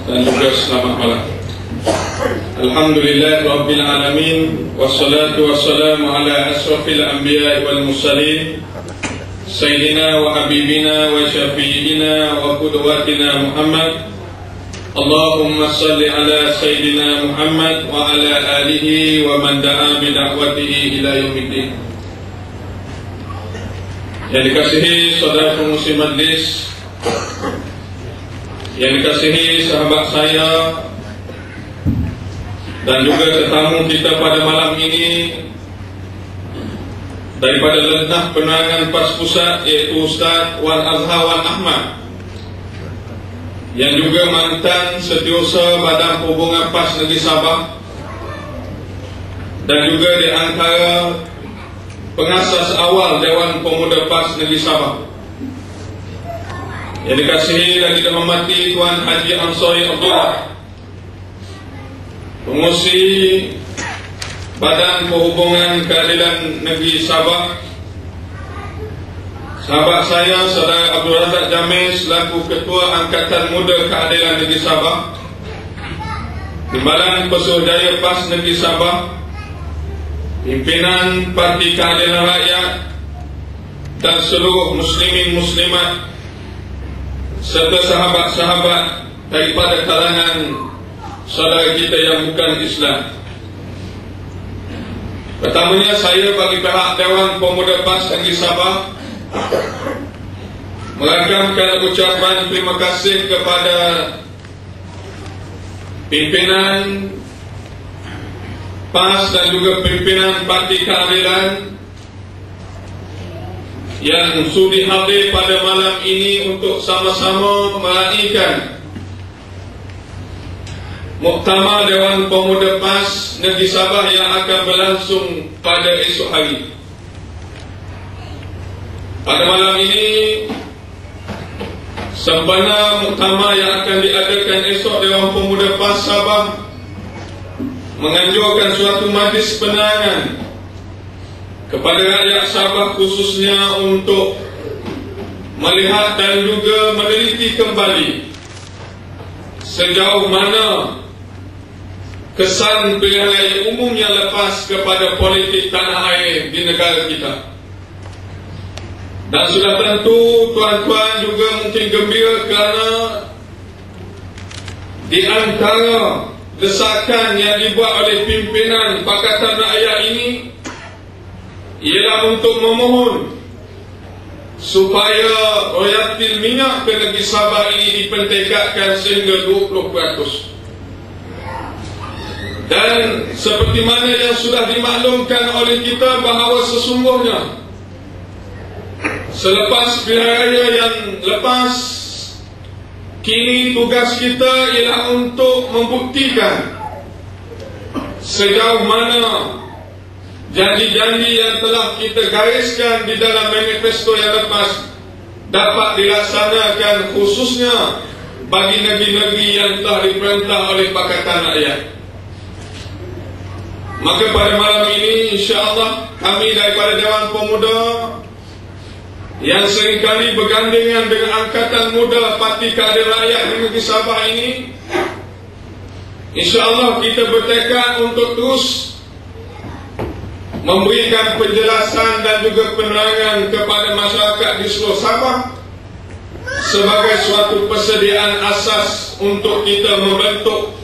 dan juga selamat malam. Alhamdulillah Rabbil Alamin, wassalatu wassalamu ala asrafil anbiya wal mursalin, Sayyidina wa Habibina wa Syafi'ina wa Qudwatina Muhammad. Allahumma salli ala Sayyidina Muhammad wa ala alihi wa man da'a bida'watihi ila yaumiddin. Yang dikasihi saudara pengurusi majlis, yang dikasihi sahabat saya dan juga tetamu kita pada malam ini daripada Lentah Penerangan PAS Pusat, iaitu Ustaz Wan Azhar Wan Ahmad, yang juga mantan Setiausaha Badan Perhubungan PAS Negeri Sabah, dan juga di antara pengasas awal Dewan Pemuda PAS Negeri Sabah. Yang dikasihi dan dihormati Tuan Haji Ansari Abdullah, pengurusi Badan Perhubungan Keadilan Negeri Sabah, sahabat saya Saudara Abdul Razak Jamil selaku Ketua Angkatan Muda Keadilan Negeri Sabah, Timbalan Pesuruhjaya PAS Negeri Sabah, pimpinan Parti Keadilan Rakyat dan seluruh muslimin muslimat serta sahabat-sahabat daripada kalangan saudara kita yang bukan Islam. Pertamanya saya bagi pihak Dewan Pemuda PAS Negeri Sabah merakamkan ucapan terima kasih kepada pimpinan PAS dan juga pimpinan Parti Keadilan yang sudi hadir pada malam ini untuk sama-sama meraihkan Muktamar Dewan Pemuda PAS Negeri Sabah yang akan berlangsung pada esok hari. Pada malam ini sempena muktamar yang akan diadakan esok, Dewan Pemuda PAS Sabah menganjurkan suatu majlis penerangan kepada rakyat Sabah, khususnya untuk melihat dan juga meneliti kembali sejauh mana kesan pilihan raya umum yang lepas kepada politik tanah air di negara kita. Dan sudah tentu tuan-tuan juga mungkin gembira kerana di antara desakan yang dibuat oleh pimpinan Pakatan Rakyat ini ialah untuk memohon supaya royalti minyak ke negeri Sabah ini dipentingkan sehingga 20%. Dan seperti mana yang sudah dimaklumkan oleh kita bahawa sesungguhnya selepas pilihan raya yang lepas, kini tugas kita ialah untuk membuktikan sejauh mana janji-janji yang telah kita gariskan di dalam manifesto yang lepas dapat dilaksanakan, khususnya bagi negeri-negeri yang telah diperintah oleh Pakatan Rakyat. Maka pada malam ini insya-Allah kami daripada Dewan Pemuda yang seringkali bergandengan dengan Angkatan Muda Parti Keadilan Rakyat di Negeri Sabah ini, insya-Allah kita bertekad untuk terus memberikan penjelasan dan juga penerangan kepada masyarakat di seluruh Sabah sebagai suatu persediaan asas untuk kita membentuk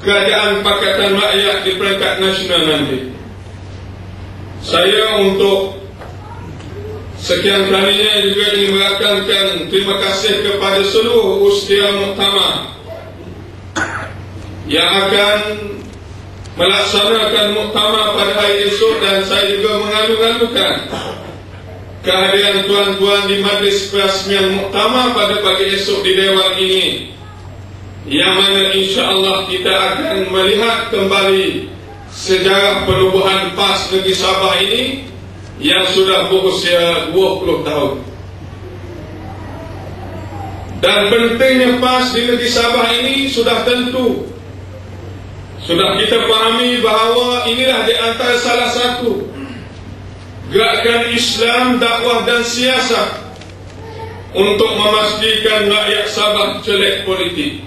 kerajaan Pakatan Rakyat di peringkat nasional nanti. Saya untuk sekian kalinya juga ingin merakamkan terima kasih kepada seluruh usia muktamar yang akan melaksanakan muktamar pada hari esok, dan saya juga mengalu-alukan kehadiran tuan-tuan di majlis perasmian muktamar pada pagi esok di Dewan ini, yang mana insya-Allah kita akan melihat kembali sejarah penubuhan PAS Negeri Sabah ini yang sudah berusia 20 tahun. Dan pentingnya PAS di Negeri Sabah ini sudah tentu sudah kita pahami bahawa inilah di antara salah satu gerakan Islam, dakwah dan siasat untuk memastikan rakyat Sabah celik politik.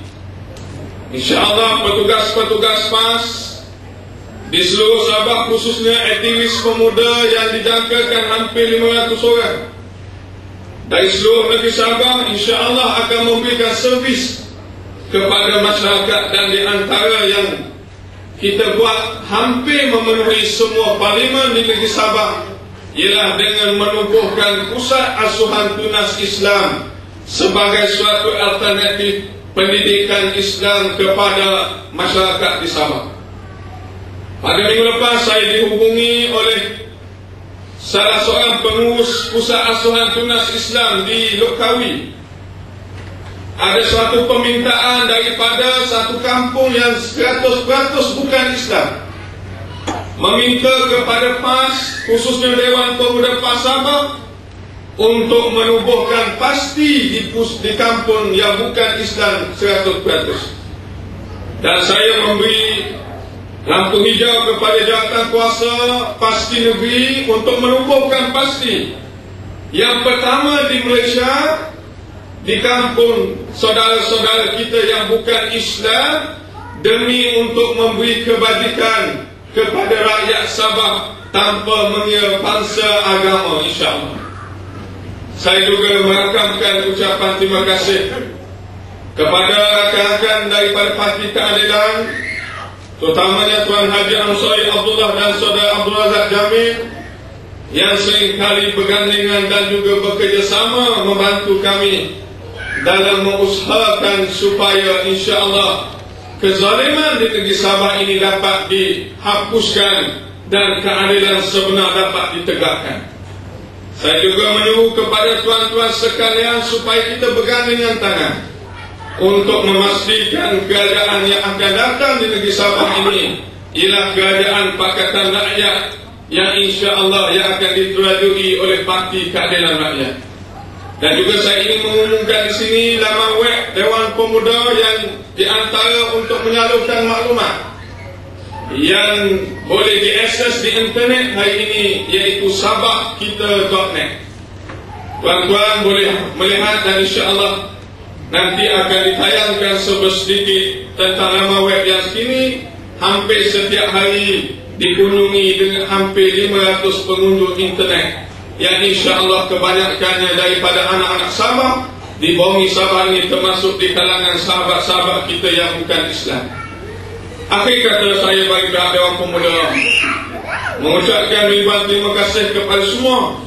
InsyaAllah petugas-petugas PAS di seluruh Sabah, khususnya aktivis pemuda yang dijangkakan hampir 500 orang dari seluruh negeri Sabah, insyaAllah akan memberikan servis kepada masyarakat. Dan di antara yang kita buat hampir memenuhi semua parlimen di negeri Sabah ialah dengan menubuhkan pusat asuhan tunas Islam sebagai suatu alternatif pendidikan Islam kepada masyarakat di Sabah. Pada minggu lepas saya dihubungi oleh salah seorang pengurus pusat asuhan tunas Islam di Lokawi. Ada suatu permintaan daripada satu kampung yang 100% bukan Islam, meminta kepada PAS, khususnya Dewan Pemuda PAS Sabah, untuk menubuhkan pasti di kampung yang bukan Islam 100%. Dan saya memberi lampu hijau kepada jawatan kuasa pasti negeri untuk menubuhkan pasti. Yang pertama di Malaysia, di kampung saudara-saudara kita yang bukan Islam, demi untuk memberi kebajikan kepada rakyat Sabah tanpa mengira bangsa agama, insyaAllah. Saya juga merakamkan ucapan terima kasih kepada rakan-rakan daripada Parti Keadilan, terutamanya Tuan Haji Ansari Abdullah dan Saudara Abdul Razak Jamil, yang seringkali bergandengan dan juga bekerjasama membantu kami dalam mengusahakan supaya insyaAllah kezaliman di negeri Sabah ini dapat dihapuskan dan keadilan sebenar dapat ditegakkan. Saya juga menyuruh kepada tuan-tuan sekalian supaya kita bergandengan tangan untuk memastikan kerajaan yang akan datang di negeri Sabah ini ialah kerajaan Pakatan Rakyat yang insya-Allah yang akan diterajui oleh Parti Keadilan Rakyat. Dan juga saya ingin mengumumkan di sini laman web Dewan Pemuda yang diantara untuk menyalurkan maklumat yang boleh diakses di internet hari ini, iaitu sabahkita.net. Tuan-tuan boleh melihat dan insya-Allah nanti akan ditayangkan sedikit tentang laman web yang kini hampir setiap hari dikunjungi dengan hampir 500 pengunjung internet, yang insya-Allah kebanyakannya daripada anak-anak Sabah di bumi Sabah ini, termasuk di kalangan sahabat-sahabat kita yang bukan Islam. Akhir kata, saya bagi pihak Dewan Pemuda mengucapkan ribuan terima kasih kepada semua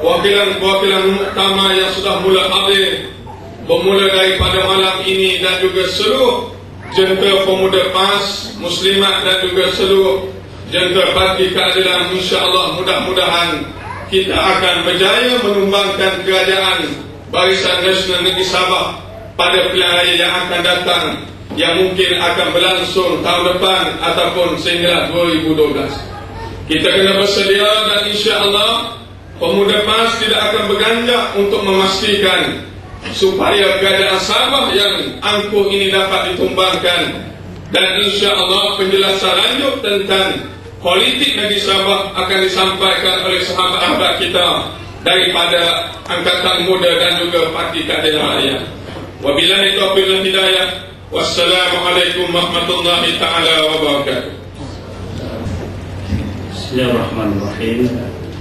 wakilan-wakilan muktamar yang sudah mula hadir, bermula daripada malam ini, dan juga seluruh jentera pemuda PAS, muslimat dan juga seluruh jentera Parti Keadilan. InsyaAllah mudah-mudahan kita akan berjaya menumbangkan kerajaan Barisan Nasional Negeri Sabah pada pilihan raya yang akan datang, yang mungkin akan berlangsung tahun depan ataupun sehingga 2012. Kita kena bersedia dan insya-Allah pemuda PAS tidak akan berganjak untuk memastikan supaya kerajaan Sabah yang angkuh ini dapat ditumbangkan. Dan insya-Allah penjelasan lanjut tentang politik negeri Sabah akan disampaikan oleh sahabat-sahabat kita daripada Angkatan Muda dan juga Parti Keadilan Rakyat. Wabillahi taufiq wal hidayah. Wassalamualaikum warahmatullahi taala wabarakatuh. Bismillahirrahmanirrahim.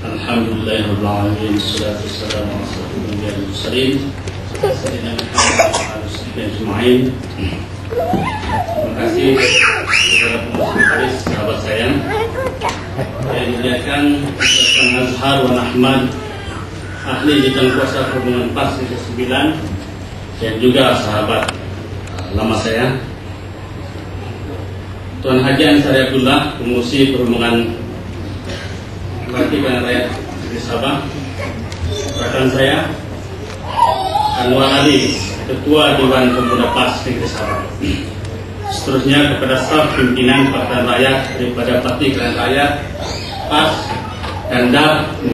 Alhamdulillahirabbil alamin. Wassalatu wassalamu ala asyrofil mursalin sayyidina Muhammad wa ala alihi ajma'in. Terima kasih kepada pengurus sahabat saya yang dimuliakan Ustaz Azhar wa Ahmad, ahli bidang kuasa hubungan PAS ke-9, dan juga sahabat lama saya Tuan Haji Ansari Abdullah, pengurusi perhubungan Parti Keadilan Rakyat di Sabah, rekan saya Anwar Ali, Ketua Dewan Pemuda PAS Negeri Sabah. Seterusnya kepada staf pimpinan Pakatan Rakyat daripada Parti Keadilan Rakyat PAS dan DAP